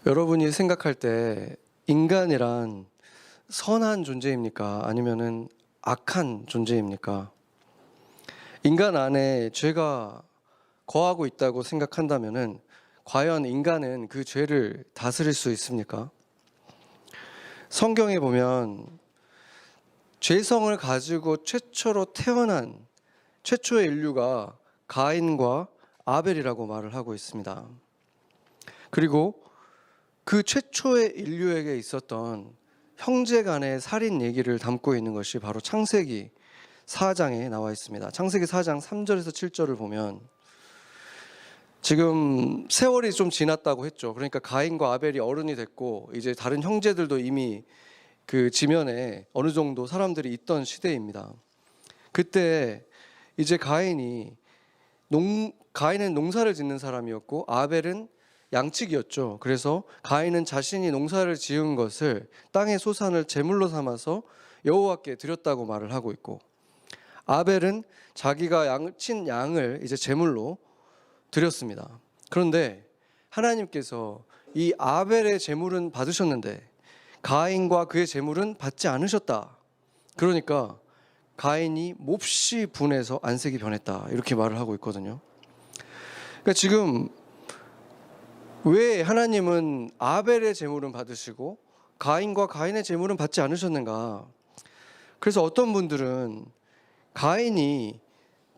여러분이 생각할 때 인간이란 선한 존재입니까? 아니면은 악한 존재입니까? 인간 안에 죄가 거하고 있다고 생각한다면은 과연 인간은 그 죄를 다스릴 수 있습니까? 성경에 보면 죄성을 가지고 최초로 태어난 최초의 인류가 가인과 아벨이라고 말을 하고 있습니다. 그리고 그 최초의 인류에게 있었던 형제 간의 살인 얘기를 담고 있는 것이 바로 창세기 4장에 나와 있습니다. 창세기 4장 3절에서 7절을 보면 지금 세월이 좀 지났다고 했죠. 그러니까 가인과 아벨이 어른이 됐고 이제 다른 형제들도 이미 그 지면에 어느 정도 사람들이 있던 시대입니다. 그때 이제 가인은 농사를 짓는 사람이었고 아벨은 양측이었죠. 그래서 가인은 자신이 농사를 지은 것을 땅의 소산을 제물로 삼아서 여호와께 드렸다고 말을 하고 있고, 아벨은 자기가 친 양을 이제 제물로 드렸습니다. 그런데 하나님께서 이 아벨의 제물은 받으셨는데 가인과 그의 제물은 받지 않으셨다. 그러니까 가인이 몹시 분해서 안색이 변했다, 이렇게 말을 하고 있거든요. 그러니까 지금 왜 하나님은 아벨의 제물은 받으시고 가인과 가인의 제물은 받지 않으셨는가? 그래서 어떤 분들은 가인이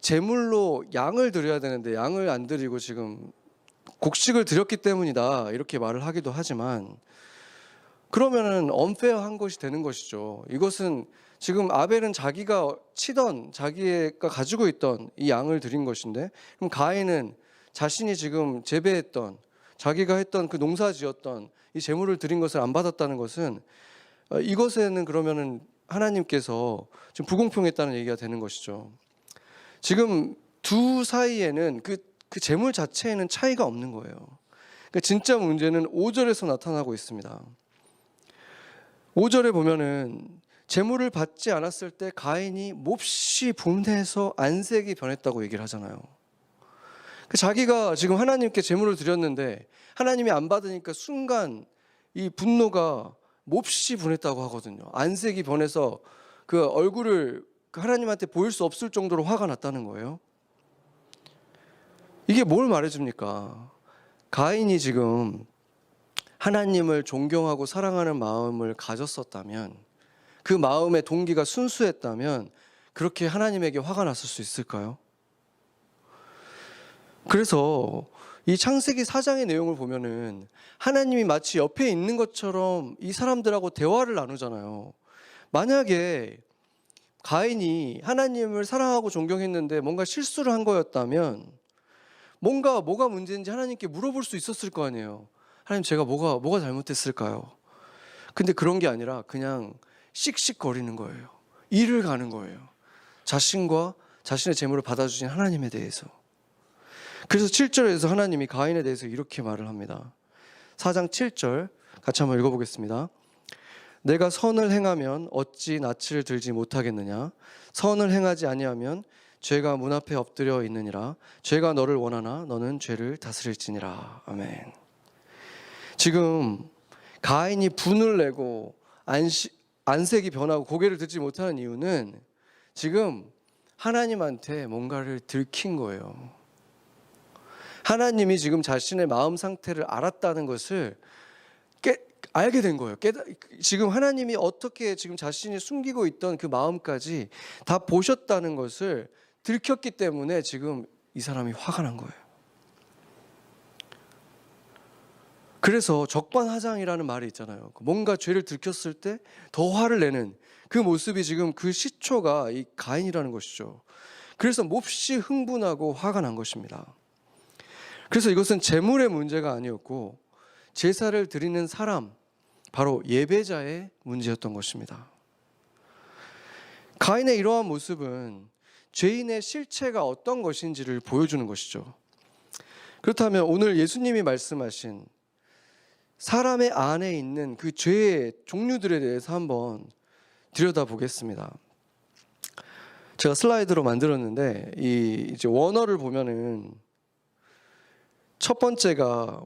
제물로 양을 드려야 되는데 양을 안 드리고 지금 곡식을 드렸기 때문이다, 이렇게 말을 하기도 하지만, 그러면은 언페어한 것이 되는 것이죠. 이것은 지금 아벨은 자기가 자기가 가지고 있던 이 양을 드린 것인데, 그럼 가인은 자신이 지금 재배했던, 자기가 했던 그 농사 지었던 이 제물을 드린 것을 안 받았다는 것은, 이것에는 그러면은 하나님께서 지금 불공평했다는 얘기가 되는 것이죠. 지금 두 사이에는 그 제물 자체에는 차이가 없는 거예요. 그러니까 진짜 문제는 5절에서 나타나고 있습니다. 5절에 보면은 제물을 받지 않았을 때 가인이 몹시 분해서 안색이 변했다고 얘기를 하잖아요. 자기가 지금 하나님께 제물을 드렸는데 하나님이 안 받으니까 순간 이 분노가 몹시 분했다고 하거든요. 안색이 변해서 그 얼굴을 하나님한테 보일 수 없을 정도로 화가 났다는 거예요. 이게 뭘 말해줍니까? 가인이 지금 하나님을 존경하고 사랑하는 마음을 가졌었다면, 그 마음의 동기가 순수했다면 그렇게 하나님에게 화가 났을 수 있을까요? 그래서 이 창세기 4장의 내용을 보면은 하나님이 마치 옆에 있는 것처럼 이 사람들하고 대화를 나누잖아요. 만약에 가인이 하나님을 사랑하고 존경했는데 뭔가 실수를 한 거였다면 뭐가 문제인지 하나님께 물어볼 수 있었을 거 아니에요. 하나님, 제가 뭐가 잘못했을까요? 근데 그런 게 아니라 그냥 씩씩거리는 거예요. 일을 가는 거예요. 자신과 자신의 재물을 받아주신 하나님에 대해서. 그래서 7절에서 하나님이 가인에 대해서 이렇게 말을 합니다. 4장 7절 같이 한번 읽어보겠습니다. 내가 선을 행하면 어찌 낯을 들지 못하겠느냐? 선을 행하지 아니하면 죄가 문 앞에 엎드려 있느니라. 죄가 너를 원하나 너는 죄를 다스릴지니라. 아멘. 지금 가인이 분을 내고 안색이 변하고 고개를 들지 못하는 이유는 지금 하나님한테 뭔가를 들킨 거예요. 하나님이 지금 자신의 마음 상태를 알았다는 것을 알게 된 거예요. 지금 하나님이 어떻게 지금 자신이 숨기고 있던 그 마음까지 다 보셨다는 것을 들켰기 때문에 지금 이 사람이 화가 난 거예요. 그래서 적반하장이라는 말이 있잖아요. 뭔가 죄를 들켰을 때 더 화를 내는 그 모습이 지금 그 시초가 이 가인이라는 것이죠. 그래서 몹시 흥분하고 화가 난 것입니다. 그래서 이것은 제물의 문제가 아니었고 제사를 드리는 사람, 바로 예배자의 문제였던 것입니다. 가인의 이러한 모습은 죄인의 실체가 어떤 것인지를 보여주는 것이죠. 그렇다면 오늘 예수님이 말씀하신 사람의 안에 있는 그 죄의 종류들에 대해서 한번 들여다보겠습니다. 제가 슬라이드로 만들었는데 이제 원어를 보면은 첫 번째가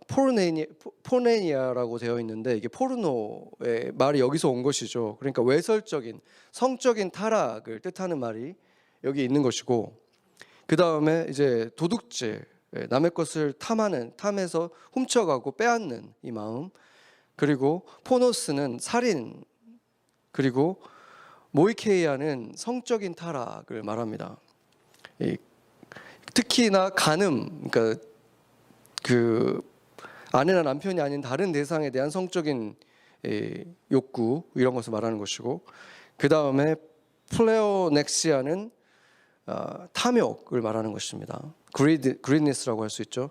포르네니아라고 되어 있는데 이게 포르노의 말이 여기서 온 것이죠. 그러니까 외설적인 성적인 타락을 뜻하는 말이 여기 있는 것이고, 그 다음에 이제 도둑질, 남의 것을 탐해서 훔쳐가고 빼앗는 이 마음, 그리고 포노스는 살인, 그리고 모이케이아는 성적인 타락을 말합니다. 특히나 간음, 그러니까 그 아내나 남편이 아닌 다른 대상에 대한 성적인 욕구, 이런 것을 말하는 것이고, 그 다음에 플레오넥시아는 탐욕을 말하는 것입니다. 그리드니스라고 할 수 있죠.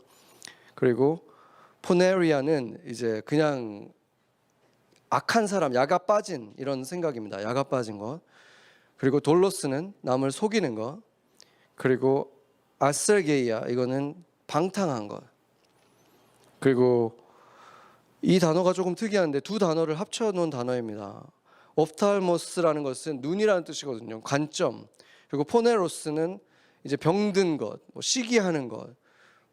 그리고 포네리아는 이제 그냥 악한 사람, 야가 빠진 이런 생각입니다. 야가 빠진 것. 그리고 돌로스는 남을 속이는 것. 그리고 아셀게이아, 이거는 방탕한 것. 그리고 이 단어가 조금 특이한데 두 단어를 합쳐놓은 단어입니다. 옵탈모스라는 것은 눈이라는 뜻이거든요. 관점. 그리고 포네로스는 이제 병든 것, 뭐 시기하는 것,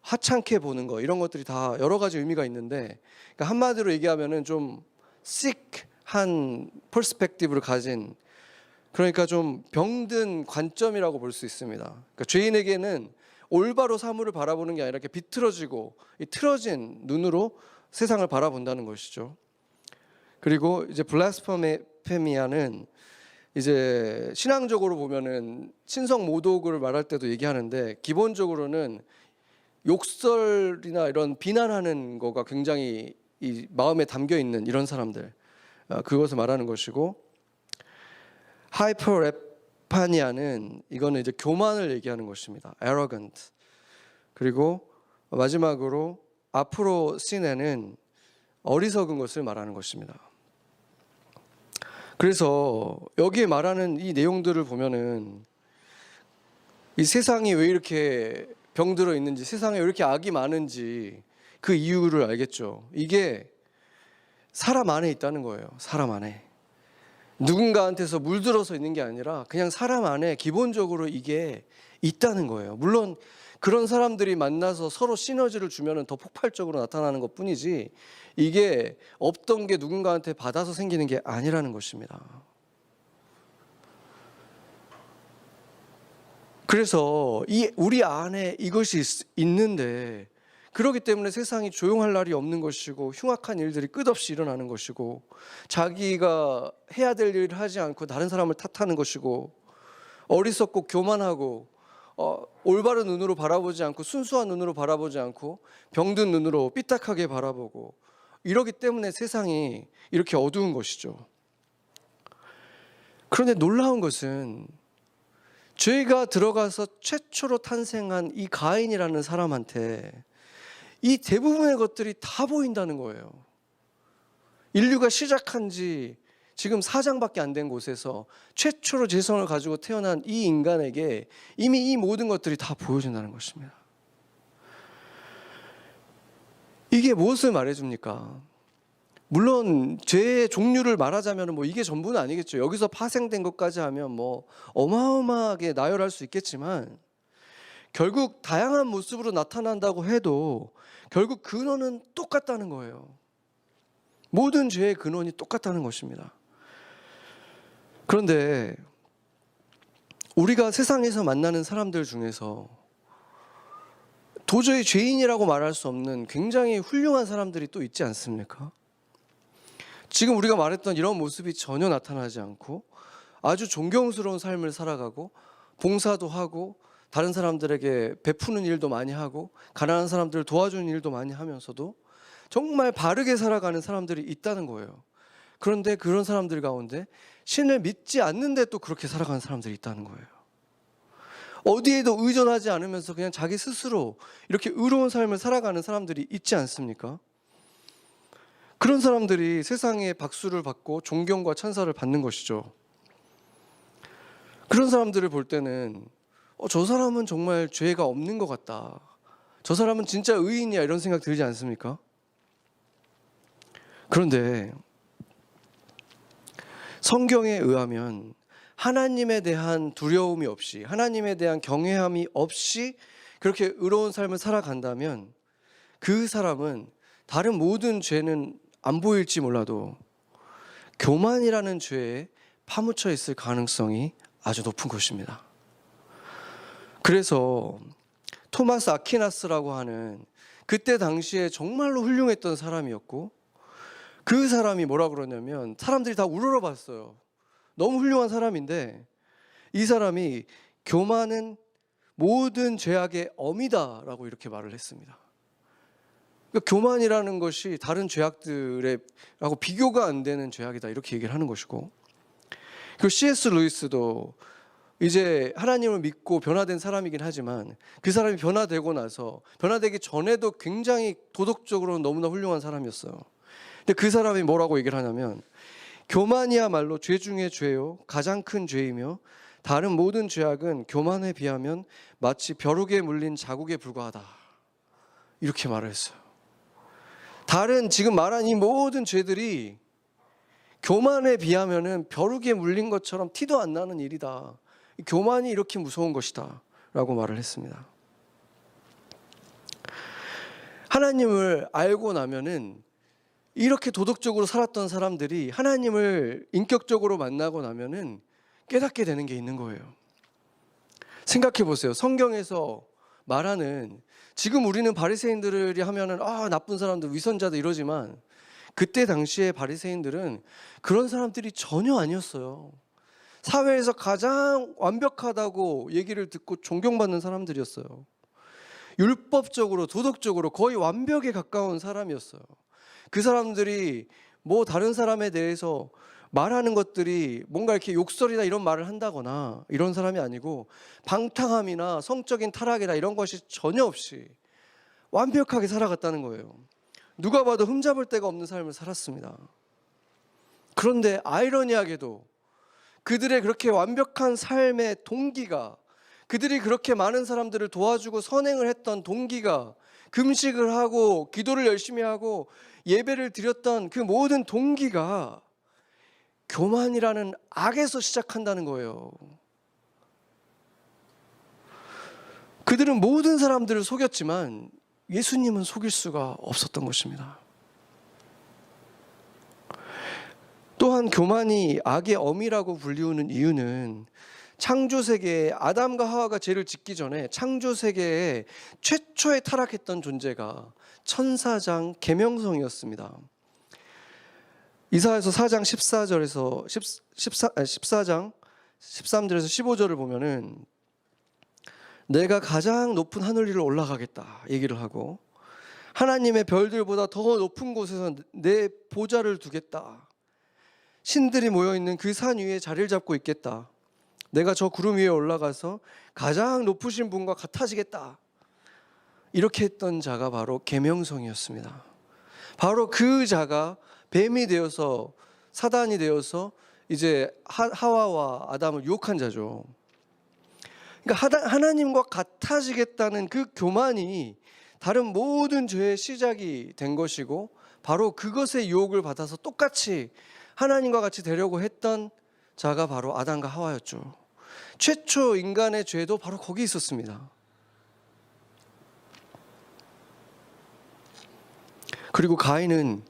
하찮게 보는 것, 이런 것들이 다 여러 가지 의미가 있는데, 그러니까 한마디로 얘기하면은 좀 sick한 퍼스펙티브를 가진, 그러니까 좀 병든 관점이라고 볼 수 있습니다. 그러니까 죄인에게는 올바로 사물을 바라보는 게 아니라 이렇게 비틀어지고 이 틀어진 눈으로 세상을 바라본다는 것이죠. 그리고 이제 블라스페미아는 이제 신앙적으로 보면은 신성 모독을 말할 때도 얘기하는데, 기본적으로는 욕설이나 이런 비난하는 거가 굉장히 이 마음에 담겨 있는 이런 사람들, 그것을 말하는 것이고, 하이퍼레파니아는 이거는 이제 교만을 얘기하는 것입니다. arrogant. 그리고 마지막으로 아프로시네는 어리석은 것을 말하는 것입니다. 그래서 여기에 말하는 이 내용들을 보면은 이 세상이 왜 이렇게 병들어 있는지, 세상에 왜 이렇게 악이 많은지 그 이유를 알겠죠. 이게 사람 안에 있다는 거예요. 사람 안에. 누군가한테서 물들어서 있는 게 아니라 그냥 사람 안에 기본적으로 이게 있다는 거예요. 물론 그런 사람들이 만나서 서로 시너지를 주면 더 폭발적으로 나타나는 것 뿐이지, 이게 없던 게 누군가한테 받아서 생기는 게 아니라는 것입니다. 그래서 우리 안에 이것이 있는데, 그렇기 때문에 세상이 조용할 날이 없는 것이고, 흉악한 일들이 끝없이 일어나는 것이고, 자기가 해야 될 일을 하지 않고 다른 사람을 탓하는 것이고, 어리석고 교만하고 올바른 눈으로 바라보지 않고 순수한 눈으로 바라보지 않고 병든 눈으로 삐딱하게 바라보고, 이러기 때문에 세상이 이렇게 어두운 것이죠. 그런데 놀라운 것은 죄가 들어가서 최초로 탄생한 이 가인이라는 사람한테 이 대부분의 것들이 다 보인다는 거예요. 인류가 시작한 지 지금 4장밖에 안 된 곳에서 최초로 재성을 가지고 태어난 이 인간에게 이미 이 모든 것들이 다 보여진다는 것입니다. 이게 무엇을 말해줍니까? 물론 죄의 종류를 말하자면 뭐 이게 전부는 아니겠죠. 여기서 파생된 것까지 하면 뭐 어마어마하게 나열할 수 있겠지만, 결국 다양한 모습으로 나타난다고 해도 결국 근원은 똑같다는 거예요. 모든 죄의 근원이 똑같다는 것입니다. 그런데 우리가 세상에서 만나는 사람들 중에서 도저히 죄인이라고 말할 수 없는 굉장히 훌륭한 사람들이 또 있지 않습니까? 지금 우리가 말했던 이런 모습이 전혀 나타나지 않고 아주 존경스러운 삶을 살아가고 봉사도 하고 다른 사람들에게 베푸는 일도 많이 하고 가난한 사람들을 도와주는 일도 많이 하면서도 정말 바르게 살아가는 사람들이 있다는 거예요. 그런데 그런 사람들 가운데 신을 믿지 않는데 또 그렇게 살아가는 사람들이 있다는 거예요. 어디에도 의존하지 않으면서 그냥 자기 스스로 이렇게 의로운 삶을 살아가는 사람들이 있지 않습니까? 그런 사람들이 세상에 박수를 받고 존경과 찬사를 받는 것이죠. 그런 사람들을 볼 때는 저 사람은 정말 죄가 없는 것 같다, 저 사람은 진짜 의인이야, 이런 생각 들지 않습니까? 그런데 성경에 의하면 하나님에 대한 두려움이 없이, 하나님에 대한 경외함이 없이 그렇게 의로운 삶을 살아간다면 그 사람은 다른 모든 죄는 안 보일지 몰라도 교만이라는 죄에 파묻혀 있을 가능성이 아주 높은 것입니다. 그래서 토마스 아퀴나스라고 하는 그때 당시에 정말로 훌륭했던 사람이었고, 그 사람이 뭐라 그러냐면 사람들이 다 우러러봤어요. 너무 훌륭한 사람인데 이 사람이 교만은 모든 죄악의 어미다라고 이렇게 말을 했습니다. 그러니까 교만이라는 것이 다른 죄악들하고 비교가 안 되는 죄악이다 이렇게 얘기를 하는 것이고, 그리고 C.S. 루이스도 이제 하나님을 믿고 변화된 사람이긴 하지만 그 사람이 변화되고 나서 변화되기 전에도 굉장히 도덕적으로 너무나 훌륭한 사람이었어요. 근데 그 사람이 뭐라고 얘기를 하냐면 교만이야말로 죄 중에 죄요 가장 큰 죄이며 다른 모든 죄악은 교만에 비하면 마치 벼룩에 물린 자국에 불과하다 이렇게 말을 했어요. 다른 지금 말한 이 모든 죄들이 교만에 비하면은 벼룩에 물린 것처럼 티도 안 나는 일이다. 교만이 이렇게 무서운 것이다 라고 말을 했습니다. 하나님을 알고 나면은 이렇게 도덕적으로 살았던 사람들이 하나님을 인격적으로 만나고 나면은 깨닫게 되는 게 있는 거예요. 생각해 보세요. 성경에서 말하는, 지금 우리는 바리새인들이 하면은 나쁜 사람들, 위선자들 이러지만 그때 당시에 바리새인들은 그런 사람들이 전혀 아니었어요. 사회에서 가장 완벽하다고 얘기를 듣고 존경받는 사람들이었어요. 율법적으로 도덕적으로 거의 완벽에 가까운 사람이었어요. 그 사람들이 뭐 다른 사람에 대해서 말하는 것들이 뭔가 이렇게 욕설이나 이런 말을 한다거나 이런 사람이 아니고, 방탕함이나 성적인 타락이나 이런 것이 전혀 없이 완벽하게 살아갔다는 거예요. 누가 봐도 흠잡을 데가 없는 삶을 살았습니다. 그런데 아이러니하게도 그들의 그렇게 완벽한 삶의 동기가, 그들이 그렇게 많은 사람들을 도와주고 선행을 했던 동기가, 금식을 하고 기도를 열심히 하고 예배를 드렸던 그 모든 동기가 교만이라는 악에서 시작한다는 거예요. 그들은 모든 사람들을 속였지만 예수님은 속일 수가 없었던 것입니다. 또한 교만이 악의 어미라고 불리우는 이유는 창조세계에 아담과 하와가 죄를 짓기 전에 창조세계에 최초에 타락했던 존재가 천사장 계명성이었습니다. 이사야서 4장 14절에서 14장 13절에서 15절을 보면은 내가 가장 높은 하늘 위로 올라가겠다 얘기를 하고, 하나님의 별들보다 더 높은 곳에서 내 보좌를 두겠다. 신들이 모여있는 그 산 위에 자리를 잡고 있겠다. 내가 저 구름 위에 올라가서 가장 높으신 분과 같아지겠다. 이렇게 했던 자가 바로 계명성이었습니다. 바로 그 자가 뱀이 되어서, 사단이 되어서 이제 하와와 아담을 유혹한 자죠. 그러니까 하나님과 같아지겠다는 그 교만이 다른 모든 죄의 시작이 된 것이고, 바로 그것의 유혹을 받아서 똑같이 하나님과 같이 되려고 했던 자가 바로 아담과 하와였죠. 최초 인간의 죄도 바로 거기 있었습니다. 그리고 가인은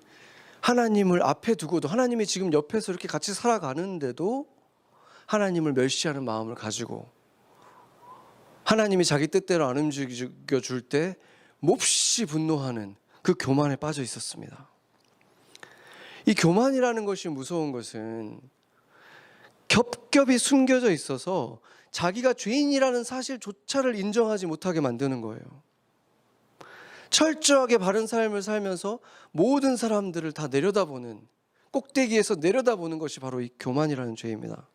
하나님을 앞에 두고도, 하나님이 지금 옆에서 이렇게 같이 살아가는데도 하나님을 멸시하는 마음을 가지고, 하나님이 자기 뜻대로 안 움직여 줄 때 몹시 분노하는 그 교만에 빠져 있었습니다. 이 교만이라는 것이 무서운 것은 겹겹이 숨겨져 있어서 자기가 죄인이라는 사실조차를 인정하지 못하게 만드는 거예요. 철저하게 바른 삶을 살면서 모든 사람들을 다 내려다보는, 꼭대기에서 내려다보는 것이 바로 이 교만이라는 죄입니다.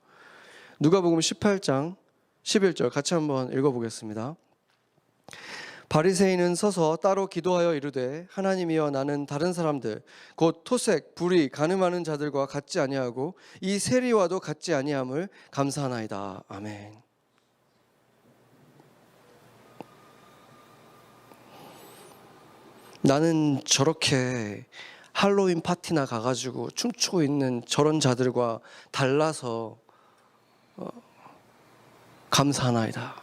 누가복음 18장 11절 같이 한번 읽어보겠습니다. 바리새인은 서서 따로 기도하여 이르되 하나님이여 나는 다른 사람들 곧 토색, 불의, 간음하는 자들과 같지 아니하고 이 세리와도 같지 아니함을 감사하나이다. 아멘. 나는 저렇게 할로윈 파티나 가가지고 춤추고 있는 저런 자들과 달라서 감사하나이다.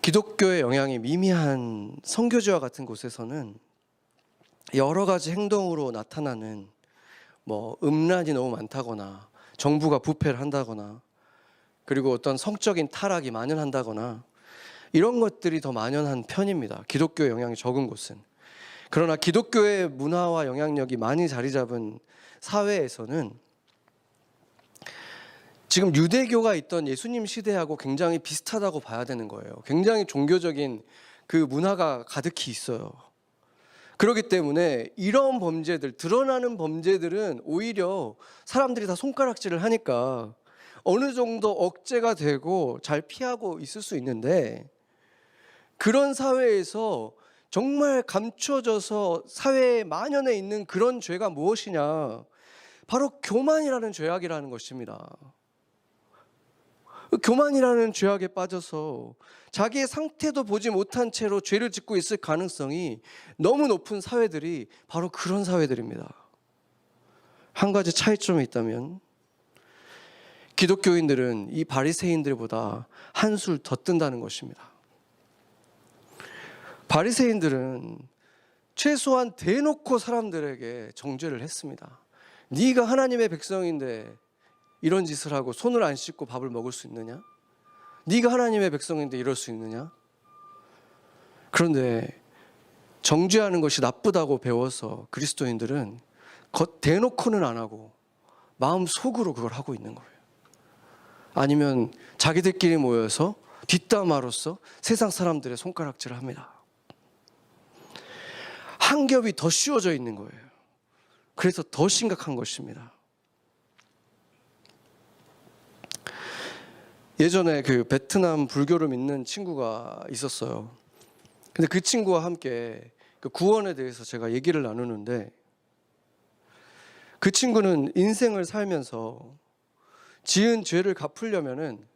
기독교의 영향이 미미한 선교지와 같은 곳에서는 여러 가지 행동으로 나타나는 음란이 너무 많다거나 정부가 부패를 한다거나 그리고 어떤 성적인 타락이 만연한다거나 이런 것들이 더 만연한 편입니다. 기독교의 영향이 적은 곳은. 그러나 기독교의 문화와 영향력이 많이 자리 잡은 사회에서는 지금 유대교가 있던 예수님 시대하고 굉장히 비슷하다고 봐야 되는 거예요. 굉장히 종교적인 그 문화가 가득히 있어요. 그렇기 때문에 이런 범죄들, 드러나는 범죄들은 오히려 사람들이 다 손가락질을 하니까 어느 정도 억제가 되고 잘 피하고 있을 수 있는데, 그런 사회에서 정말 감춰져서 사회에 만연해 있는 그런 죄가 무엇이냐? 바로 교만이라는 죄악이라는 것입니다. 교만이라는 죄악에 빠져서 자기의 상태도 보지 못한 채로 죄를 짓고 있을 가능성이 너무 높은 사회들이 바로 그런 사회들입니다. 한 가지 차이점이 있다면 기독교인들은 이 바리새인들보다 한술 더 뜬다는 것입니다. 바리새인들은 최소한 대놓고 사람들에게 정죄를 했습니다. 네가 하나님의 백성인데 이런 짓을 하고 손을 안 씻고 밥을 먹을 수 있느냐? 네가 하나님의 백성인데 이럴 수 있느냐? 그런데 정죄하는 것이 나쁘다고 배워서 그리스도인들은 대놓고는 안 하고 마음속으로 그걸 하고 있는 거예요. 아니면 자기들끼리 모여서 뒷담화로서 세상 사람들의 손가락질을 합니다. 한 겹이 더 씌워져 있는 거예요. 그래서 더 심각한 것입니다. 예전에 그 베트남 불교를 믿는 친구가 있었어요. 근데 그 친구와 함께 그 구원에 대해서 제가 얘기를 나누는데, 그 친구는 인생을 살면서 지은 죄를 갚으려면은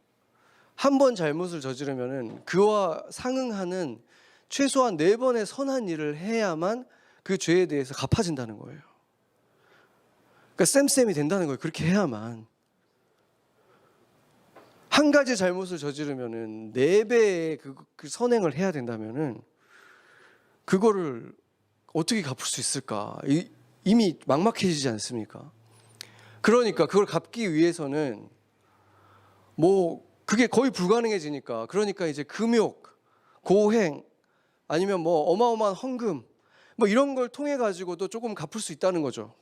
한 번 잘못을 저지르면은 그와 상응하는 최소한 4번의 선한 일을 해야만 그 죄에 대해서 갚아진다는 거예요. 그러니까 쌤쌤이 된다는 거예요. 그렇게 해야만. 한 가지 잘못을 저지르면은 4배의 그 선행을 해야 된다면은 그거를 어떻게 갚을 수 있을까? 이미 막막해지지 않습니까? 그러니까 그걸 갚기 위해서는 그게 거의 불가능해지니까, 그러니까 이제 금욕, 고행, 아니면 어마어마한 헌금 이런 걸 통해 가지고도 조금 갚을 수 있다는 거죠.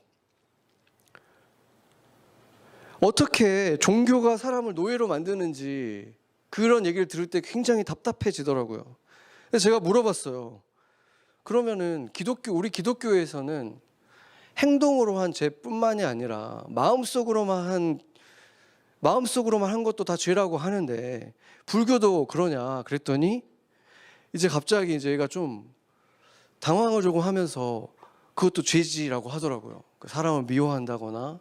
어떻게 종교가 사람을 노예로 만드는지 그런 얘기를 들을 때 굉장히 답답해지더라고요. 그래서 제가 물어봤어요. 그러면은 우리 기독교에서는 행동으로 한 죄뿐만이 아니라 마음속으로만 한 것도 다 죄라고 하는데 불교도 그러냐? 그랬더니 이제 갑자기 이제 얘가 좀 당황을 조금 하면서 그것도 죄지라고 하더라고요. 사람을 미워한다거나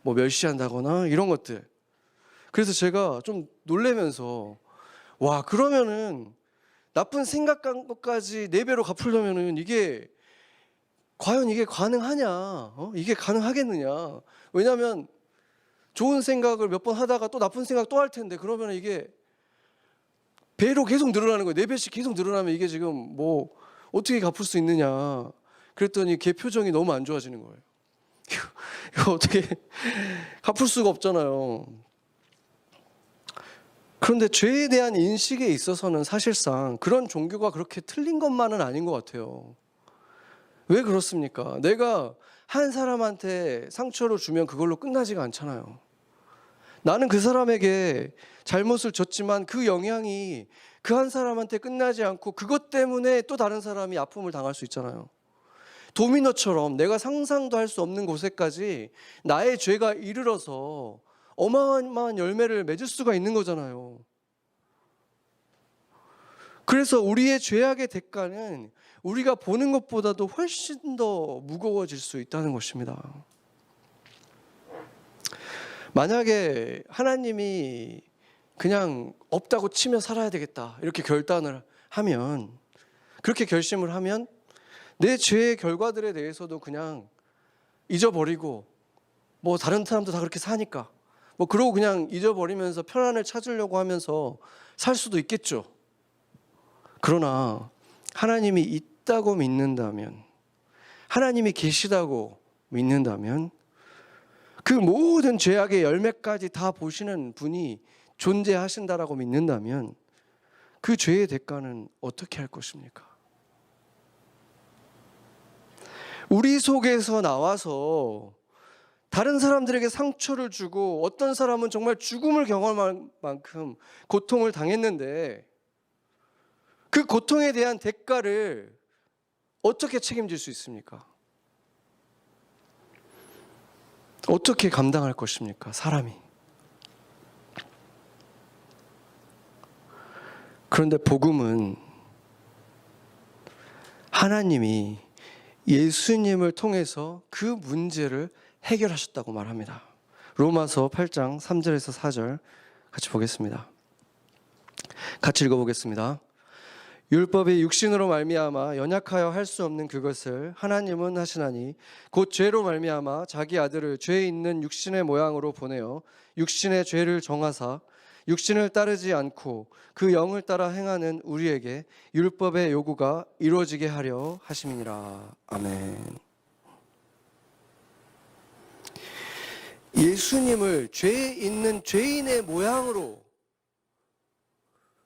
멸시한다거나 이런 것들. 그래서 제가 좀 놀래면서, 와, 그러면은 나쁜 생각한 것까지 4배로 갚으려면은 과연 이게 가능하냐? 이게 가능하겠느냐? 왜냐하면 좋은 생각을 몇 번 하다가 또 나쁜 생각 또 할 텐데, 그러면 이게 배로 계속 늘어나는 거예요. 4배씩 계속 늘어나면 이게 지금 어떻게 갚을 수 있느냐? 그랬더니 걔 표정이 너무 안 좋아지는 거예요. 이거 어떻게 갚을 수가 없잖아요. 그런데 죄에 대한 인식에 있어서는 사실상 그런 종교가 그렇게 틀린 것만은 아닌 것 같아요. 왜 그렇습니까? 내가 한 사람한테 상처를 주면 그걸로 끝나지가 않잖아요. 나는 그 사람에게 잘못을 줬지만 그 영향이 그 한 사람한테 끝나지 않고 그것 때문에 또 다른 사람이 아픔을 당할 수 있잖아요. 도미노처럼 내가 상상도 할 수 없는 곳에까지 나의 죄가 이르러서 어마어마한 열매를 맺을 수가 있는 거잖아요. 그래서 우리의 죄악의 대가는 우리가 보는 것보다도 훨씬 더 무거워질 수 있다는 것입니다. 만약에 하나님이 그냥 없다고 치며 살아야 되겠다 이렇게 결단을 하면, 그렇게 결심을 하면 내 죄의 결과들에 대해서도 그냥 잊어버리고 다른 사람도 다 그렇게 사니까 그러고 그냥 잊어버리면서 편안을 찾으려고 하면서 살 수도 있겠죠. 그러나 하나님이 있다고 믿는다면, 하나님이 계시다고 믿는다면, 그 모든 죄악의 열매까지 다 보시는 분이 존재하신다라고 믿는다면 그 죄의 대가는 어떻게 할 것입니까? 우리 속에서 나와서 다른 사람들에게 상처를 주고 어떤 사람은 정말 죽음을 경험할 만큼 고통을 당했는데 그 고통에 대한 대가를 어떻게 책임질 수 있습니까? 어떻게 감당할 것입니까? 사람이. 그런데 복음은 하나님이 예수님을 통해서 그 문제를 해결하셨다고 말합니다. 로마서 8장 3절에서 4절 같이 보겠습니다. 같이 읽어보겠습니다. 율법이 육신으로 말미암아 연약하여 할 수 없는 그것을 하나님은 하시나니 곧 죄로 말미암아 자기 아들을 죄 있는 육신의 모양으로 보내어 육신의 죄를 정하사 육신을 따르지 않고 그 영을 따라 행하는 우리에게 율법의 요구가 이루어지게 하려 하심이니라. 아멘. 예수님을 죄 있는 죄인의 모양으로,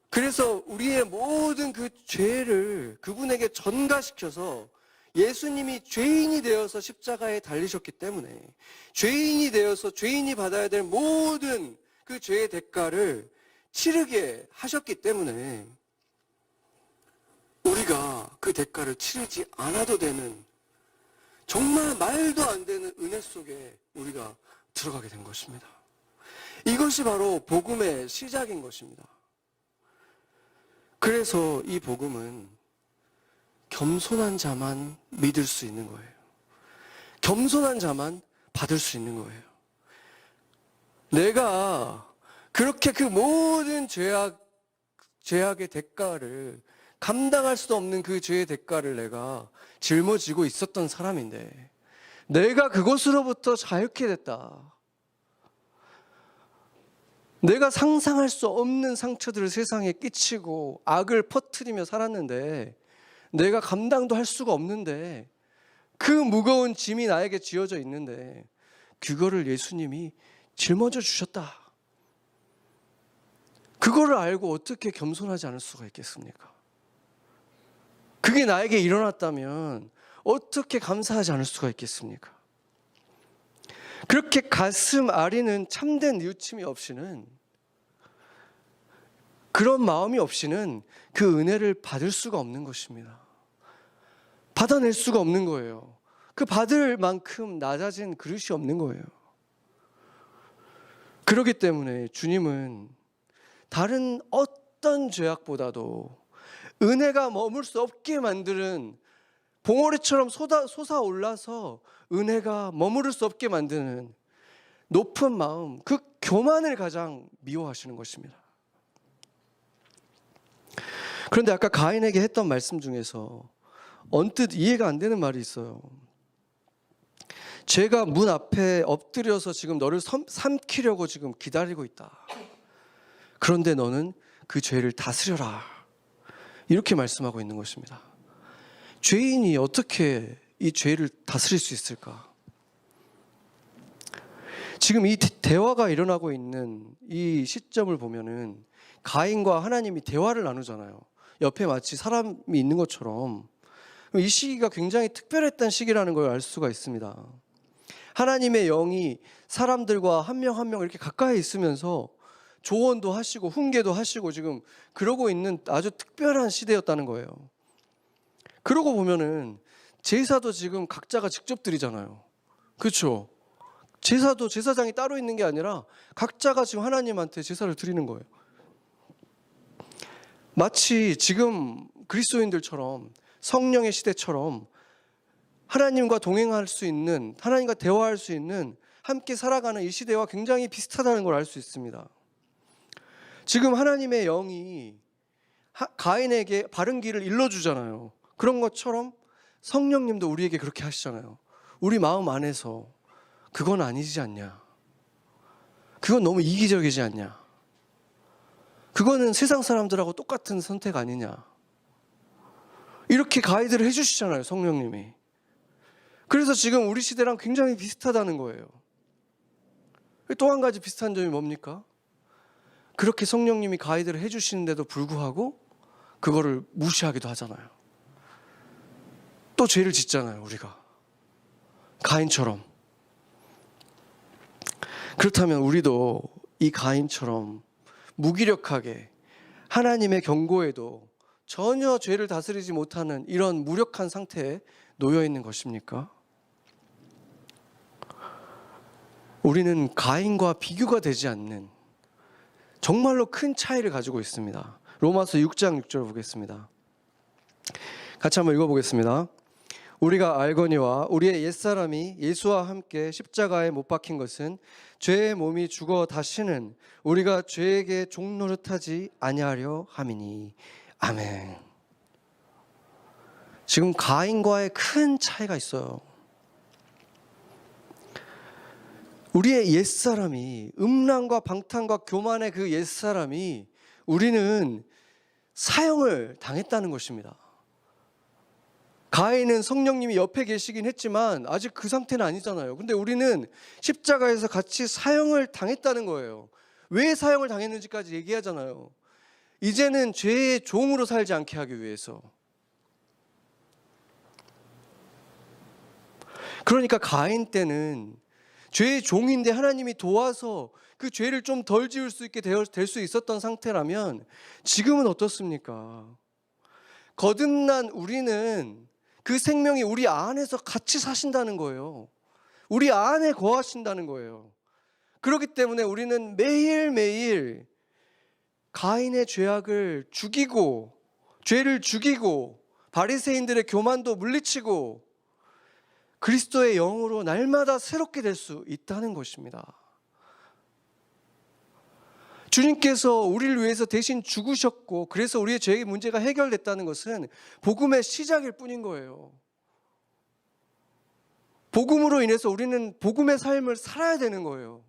그래서 우리의 모든 그 죄를 그분에게 전가시켜서 예수님이 죄인이 되어서 십자가에 달리셨기 때문에 죄인이 되어서 죄인이 받아야 될 모든 그 죄의 대가를 치르게 하셨기 때문에 우리가 그 대가를 치르지 않아도 되는 정말 말도 안 되는 은혜 속에 우리가 들어가게 된 것입니다. 이것이 바로 복음의 시작인 것입니다. 그래서 이 복음은 겸손한 자만 믿을 수 있는 거예요. 겸손한 자만 받을 수 있는 거예요. 내가 그렇게 그 모든 죄악의 대가를 감당할 수도 없는 그 죄의 대가를 내가 짊어지고 있었던 사람인데 내가 그것으로부터 자유케 됐다. 내가 상상할 수 없는 상처들을 세상에 끼치고 악을 퍼뜨리며 살았는데 내가 감당도 할 수가 없는데 그 무거운 짐이 나에게 지어져 있는데 그거를 예수님이 짊어져 주셨다. 그거를 알고 어떻게 겸손하지 않을 수가 있겠습니까? 그게 나에게 일어났다면 어떻게 감사하지 않을 수가 있겠습니까? 그렇게 가슴 아리는 참된 뉘우침이 없이는, 그런 마음이 없이는 그 은혜를 받을 수가 없는 것입니다. 받아낼 수가 없는 거예요. 그 받을 만큼 낮아진 그릇이 없는 거예요. 그렇기 때문에 주님은 다른 어떤 죄악보다도 은혜가 머물 수 없게 만드는 봉오리처럼 솟아올라서 은혜가 머무를 수 없게 만드는 높은 마음, 그 교만을 가장 미워하시는 것입니다. 그런데 아까 가인에게 했던 말씀 중에서 언뜻 이해가 안 되는 말이 있어요. 죄가 문 앞에 엎드려서 지금 너를 삼키려고 지금 기다리고 있다. 그런데 너는 그 죄를 다스려라. 이렇게 말씀하고 있는 것입니다. 죄인이 어떻게 이 죄를 다스릴 수 있을까? 지금 이 대화가 일어나고 있는 이 시점을 보면은 가인과 하나님이 대화를 나누잖아요. 옆에 마치 사람이 있는 것처럼. 이 시기가 굉장히 특별했던 시기라는 걸 알 수가 있습니다. 하나님의 영이 사람들과 한 명 한 명 이렇게 가까이 있으면서 조언도 하시고 훈계도 하시고 지금 그러고 있는 아주 특별한 시대였다는 거예요. 그러고 보면은 제사도 지금 각자가 직접 드리잖아요. 그렇죠? 제사도 제사장이 따로 있는 게 아니라 각자가 지금 하나님한테 제사를 드리는 거예요. 마치 지금 그리스도인들처럼 성령의 시대처럼 하나님과 동행할 수 있는, 하나님과 대화할 수 있는, 함께 살아가는 이 시대와 굉장히 비슷하다는 걸 알 수 있습니다. 지금 하나님의 영이 가인에게 바른 길을 일러주잖아요. 그런 것처럼 성령님도 우리에게 그렇게 하시잖아요. 우리 마음 안에서 그건 아니지 않냐, 그건 너무 이기적이지 않냐, 그거는 세상 사람들하고 똑같은 선택 아니냐, 이렇게 가이드를 해주시잖아요, 성령님이. 그래서 지금 우리 시대랑 굉장히 비슷하다는 거예요. 또 한 가지 비슷한 점이 뭡니까? 그렇게 성령님이 가이드를 해주시는데도 불구하고 그거를 무시하기도 하잖아요. 또 죄를 짓잖아요, 우리가. 가인처럼. 그렇다면 우리도 이 가인처럼 무기력하게 하나님의 경고에도 전혀 죄를 다스리지 못하는 이런 무력한 상태에 놓여 있는 것입니까? 우리는 가인과 비교가 되지 않는 정말로 큰 차이를 가지고 있습니다. 로마서 6장 6절 보겠습니다. 같이 한번 읽어보겠습니다. 우리가 알거니와 우리의 옛사람이 예수와 함께 십자가에 못 박힌 것은 죄의 몸이 죽어 다시는 우리가 죄에게 종노릇하지 아니하려 함이니. 아멘. 지금 가인과의 큰 차이가 있어요. 우리의 옛사람이, 음란과 방탕과 교만의 그 옛사람이, 우리는 사형을 당했다는 것입니다. 가인은 성령님이 옆에 계시긴 했지만 아직 그 상태는 아니잖아요. 근데 우리는 십자가에서 같이 사형을 당했다는 거예요. 왜 사형을 당했는지까지 얘기하잖아요. 이제는 죄의 종으로 살지 않게 하기 위해서. 그러니까 가인 때는 죄의 종인데 하나님이 도와서 그 죄를 좀 덜 지을 수 있게 될 수 있었던 상태라면 지금은 어떻습니까? 거듭난 우리는 그 생명이 우리 안에서 같이 사신다는 거예요. 우리 안에 거하신다는 거예요. 그렇기 때문에 우리는 매일매일 가인의 죄악을 죽이고, 죄를 죽이고, 바리새인들의 교만도 물리치고 그리스도의 영으로 날마다 새롭게 될 수 있다는 것입니다. 주님께서 우리를 위해서 대신 죽으셨고 그래서 우리의 죄의 문제가 해결됐다는 것은 복음의 시작일 뿐인 거예요. 복음으로 인해서 우리는 복음의 삶을 살아야 되는 거예요.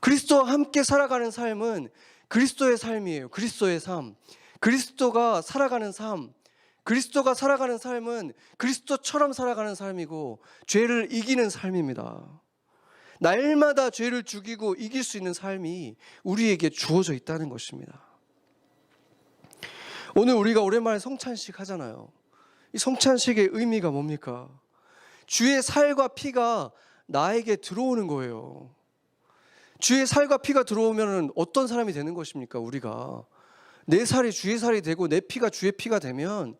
그리스도와 함께 살아가는 삶은 그리스도의 삶이에요. 그리스도의 삶. 그리스도가 살아가는 삶. 그리스도가 살아가는 삶은 그리스도처럼 살아가는 삶이고 죄를 이기는 삶입니다. 날마다 죄를 죽이고 이길 수 있는 삶이 우리에게 주어져 있다는 것입니다. 오늘 우리가 오랜만에 성찬식 하잖아요. 이 성찬식의 의미가 뭡니까? 주의 살과 피가 나에게 들어오는 거예요. 주의 살과 피가 들어오면 어떤 사람이 되는 것입니까? 우리가 내 살이 주의 살이 되고 내 피가 주의 피가 되면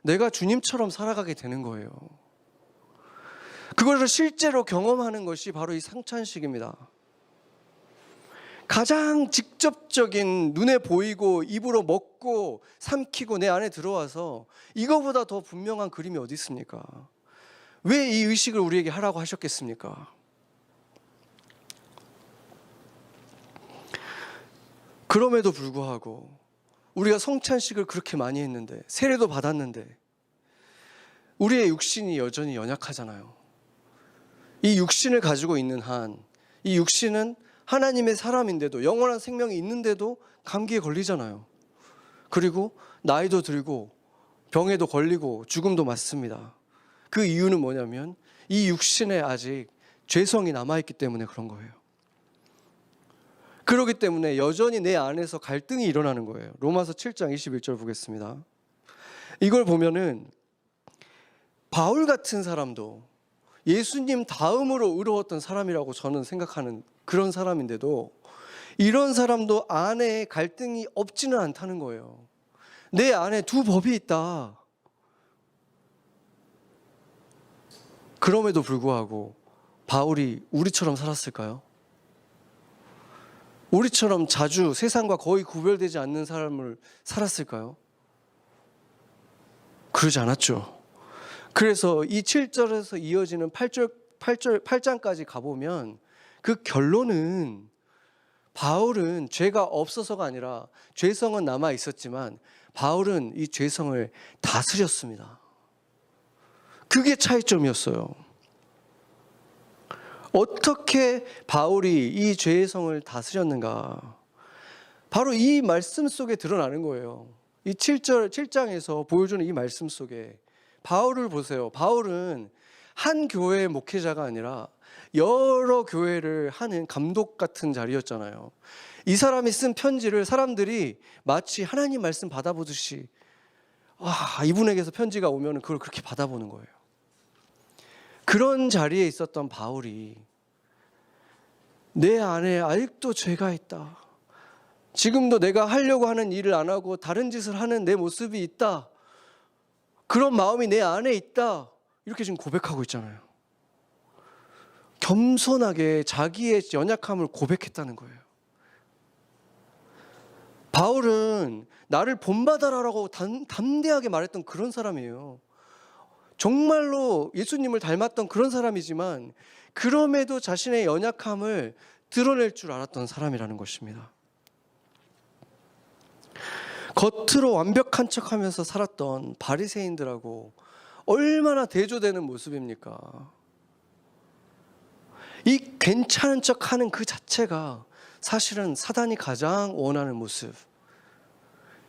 내가 주님처럼 살아가게 되는 거예요. 그것을 실제로 경험하는 것이 바로 이 성찬식입니다. 가장 직접적인, 눈에 보이고 입으로 먹고 삼키고 내 안에 들어와서 이거보다 더 분명한 그림이 어디 있습니까? 왜 이 의식을 우리에게 하라고 하셨겠습니까? 그럼에도 불구하고 우리가 성찬식을 그렇게 많이 했는데, 세례도 받았는데 우리의 육신이 여전히 연약하잖아요. 이 육신을 가지고 있는 한, 이 육신은 하나님의 사람인데도, 영원한 생명이 있는데도 감기에 걸리잖아요. 그리고 나이도 들고 병에도 걸리고 죽음도 맞습니다. 그 이유는 뭐냐면 이 육신에 아직 죄성이 남아있기 때문에 그런 거예요. 그렇기 때문에 여전히 내 안에서 갈등이 일어나는 거예요. 로마서 7장 21절 보겠습니다. 이걸 보면은 바울 같은 사람도 예수님 다음으로 의로웠던 사람이라고 저는 생각하는 그런 사람인데도 이런 사람도 안에 갈등이 없지는 않다는 거예요. 내 안에 두 법이 있다. 그럼에도 불구하고 바울이 우리처럼 살았을까요? 우리처럼 자주 세상과 거의 구별되지 않는 삶을 살았을까요? 그러지 않았죠. 그래서 이 7절에서 이어지는 8장까지 가보면 그 결론은 바울은 죄가 없어서가 아니라 죄성은 남아 있었지만 바울은 이 죄성을 다스렸습니다. 그게 차이점이었어요. 어떻게 바울이 이 죄성을 다스렸는가? 바로 이 말씀 속에 드러나는 거예요. 이 7장에서 보여주는 이 말씀 속에 바울을 보세요. 바울은 한 교회의 목회자가 아니라 여러 교회를 하는 감독 같은 자리였잖아요. 이 사람이 쓴 편지를 사람들이 마치 하나님 말씀 받아보듯이 이분에게서 편지가 오면 그걸 그렇게 받아보는 거예요. 그런 자리에 있었던 바울이 내 안에 아직도 죄가 있다. 지금도 내가 하려고 하는 일을 안 하고 다른 짓을 하는 내 모습이 있다. 그런 마음이 내 안에 있다. 이렇게 지금 고백하고 있잖아요. 겸손하게 자기의 연약함을 고백했다는 거예요. 바울은 나를 본받아라라고 담대하게 말했던 그런 사람이에요. 정말로 예수님을 닮았던 그런 사람이지만 그럼에도 자신의 연약함을 드러낼 줄 알았던 사람이라는 것입니다. 겉으로 완벽한 척하면서 살았던 바리새인들하고 얼마나 대조되는 모습입니까? 이 괜찮은 척하는 그 자체가 사실은 사단이 가장 원하는 모습,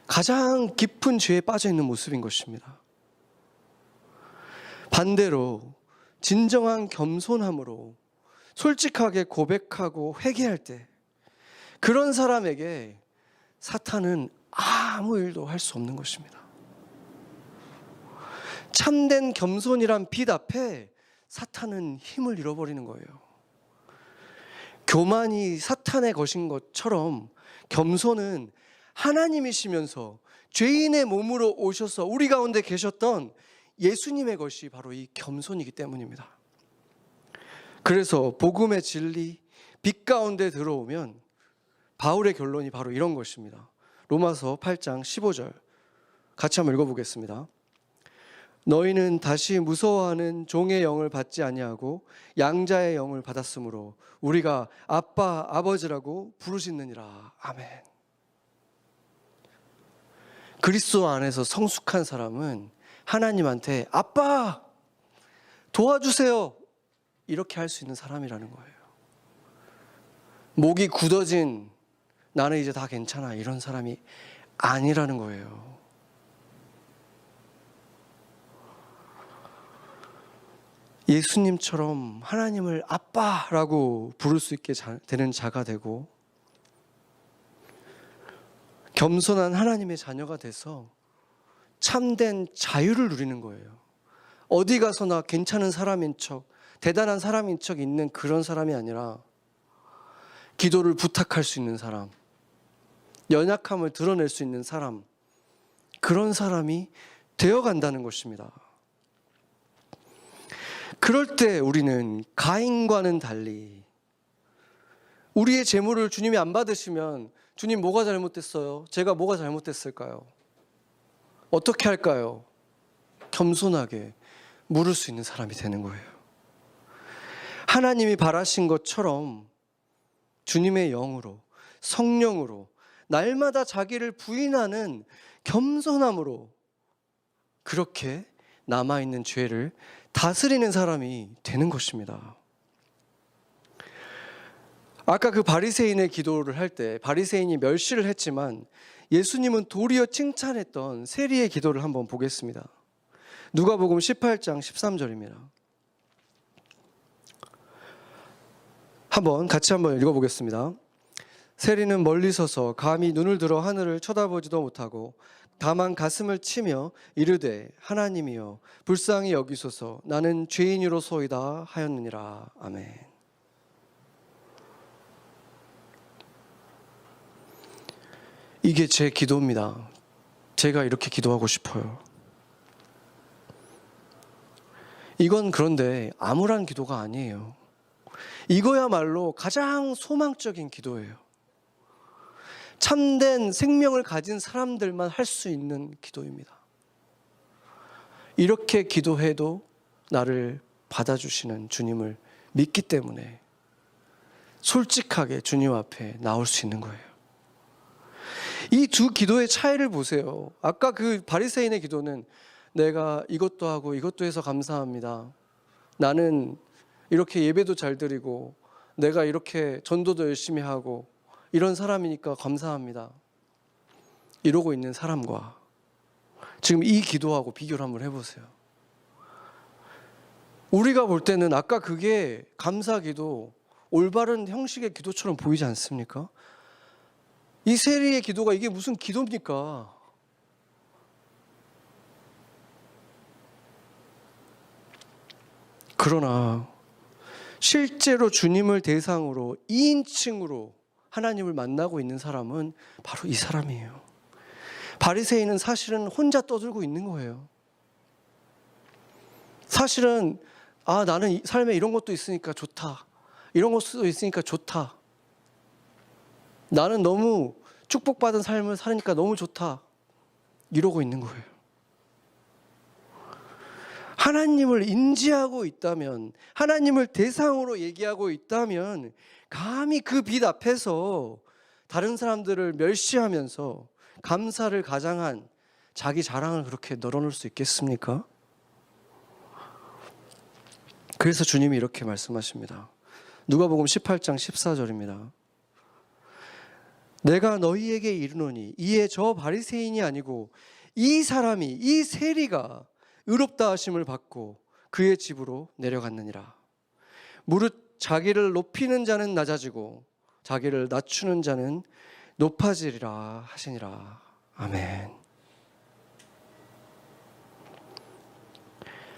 가장 깊은 죄에 빠져 있는 모습인 것입니다. 반대로 진정한 겸손함으로 솔직하게 고백하고 회개할 때 그런 사람에게 사탄은 아무 일도 할 수 없는 것입니다. 참된 겸손이란 빛 앞에 사탄은 힘을 잃어버리는 거예요. 교만이 사탄의 것인 것처럼 겸손은 하나님이시면서 죄인의 몸으로 오셔서 우리 가운데 계셨던 예수님의 것이 바로 이 겸손이기 때문입니다. 그래서 복음의 진리, 빛 가운데 들어오면 바울의 결론이 바로 이런 것입니다. 로마서 8장 15절 같이 한번 읽어보겠습니다. 너희는 다시 무서워하는 종의 영을 받지 아니하고 양자의 영을 받았으므로 우리가 아빠, 아버지라고 부르짖느니라. 아멘. 그리스도 안에서 성숙한 사람은 하나님한테 아빠 도와주세요 이렇게 할 수 있는 사람이라는 거예요. 목이 굳어진 나는 이제 다 괜찮아 이런 사람이 아니라는 거예요. 예수님처럼 하나님을 아빠라고 부를 수 있게 되는 자가 되고 겸손한 하나님의 자녀가 돼서 참된 자유를 누리는 거예요. 어디 가서나 괜찮은 사람인 척, 대단한 사람인 척 있는 그런 사람이 아니라 기도를 부탁할 수 있는 사람, 연약함을 드러낼 수 있는 사람, 그런 사람이 되어간다는 것입니다. 그럴 때 우리는 가인과는 달리 우리의 재물을 주님이 안 받으시면 주님 뭐가 잘못됐어요? 제가 뭐가 잘못됐을까요? 어떻게 할까요? 겸손하게 물을 수 있는 사람이 되는 거예요. 하나님이 바라신 것처럼 주님의 영으로, 성령으로 날마다 자기를 부인하는 겸손함으로 그렇게 남아있는 죄를 다스리는 사람이 되는 것입니다. 아까 그 바리새인의 기도를 할 때 바리새인이 멸시를 했지만 예수님은 도리어 칭찬했던 세리의 기도를 한번 보겠습니다. 누가복음 18장 13절입니다. 같이 한번 읽어보겠습니다. 세리는 멀리 서서 감히 눈을 들어 하늘을 쳐다보지도 못하고 다만 가슴을 치며 이르되 하나님이여 불쌍히 여기소서 나는 죄인이로소이다 하였느니라. 아멘. 이게 제 기도입니다. 제가 이렇게 기도하고 싶어요. 이건 그런데 암울한 기도가 아니에요. 이거야말로 가장 소망적인 기도예요. 참된 생명을 가진 사람들만 할 수 있는 기도입니다. 이렇게 기도해도 나를 받아주시는 주님을 믿기 때문에 솔직하게 주님 앞에 나올 수 있는 거예요. 이 두 기도의 차이를 보세요. 아까 그 바리새인의 기도는 내가 이것도 하고 이것도 해서 감사합니다. 나는 이렇게 예배도 잘 드리고 내가 이렇게 전도도 열심히 하고 이런 사람이니까 감사합니다. 이러고 있는 사람과 지금 이 기도하고 비교를 한번 해보세요. 우리가 볼 때는 아까 그게 감사기도 올바른 형식의 기도처럼 보이지 않습니까? 이 세리의 기도가 이게 무슨 기도입니까? 그러나 실제로 주님을 대상으로 2인칭으로 하나님을 만나고 있는 사람은 바로 이 사람이에요. 바리새인은 사실은 혼자 떠들고 있는 거예요. 사실은 나는 삶에 이런 것도 있으니까 좋다. 이런 것도 있으니까 좋다. 나는 너무 축복받은 삶을 사니까 너무 좋다. 이러고 있는 거예요. 하나님을 인지하고 있다면, 하나님을 대상으로 얘기하고 있다면 감히 그 빛 앞에서 다른 사람들을 멸시하면서 감사를 가장한 자기 자랑을 그렇게 널어놓을 수 있겠습니까? 그래서 주님이 이렇게 말씀하십니다. 누가복음 18장 14절입니다. 내가 너희에게 이르노니 이에 저 바리새인이 아니고 이 사람이, 이 세리가 의롭다 하심을 받고 그의 집으로 내려갔느니라. 무릇 자기를 높이는 자는 낮아지고 자기를 낮추는 자는 높아지리라 하시니라. 아멘.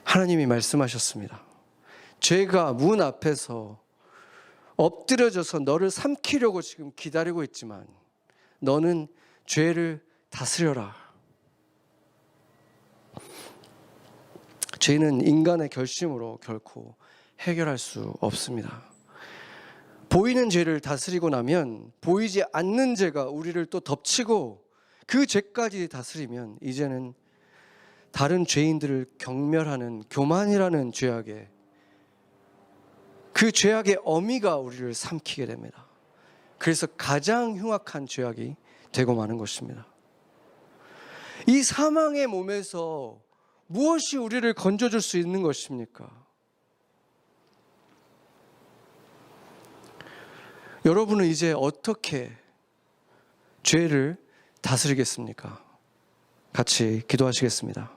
하나님이 말씀하셨습니다. 죄가 문 앞에서 엎드려져서 너를 삼키려고 지금 기다리고 있지만 너는 죄를 다스려라. 죄는 인간의 결심으로 결코 해결할 수 없습니다. 보이는 죄를 다스리고 나면 보이지 않는 죄가 우리를 또 덮치고 그 죄까지 다스리면 이제는 다른 죄인들을 경멸하는 교만이라는 죄악에, 그 죄악의 어미가 우리를 삼키게 됩니다. 그래서 가장 흉악한 죄악이 되고 마는 것입니다. 이 사망의 몸에서 무엇이 우리를 건져줄 수 있는 것입니까? 여러분은 이제 어떻게 죄를 다스리겠습니까? 같이 기도하시겠습니다.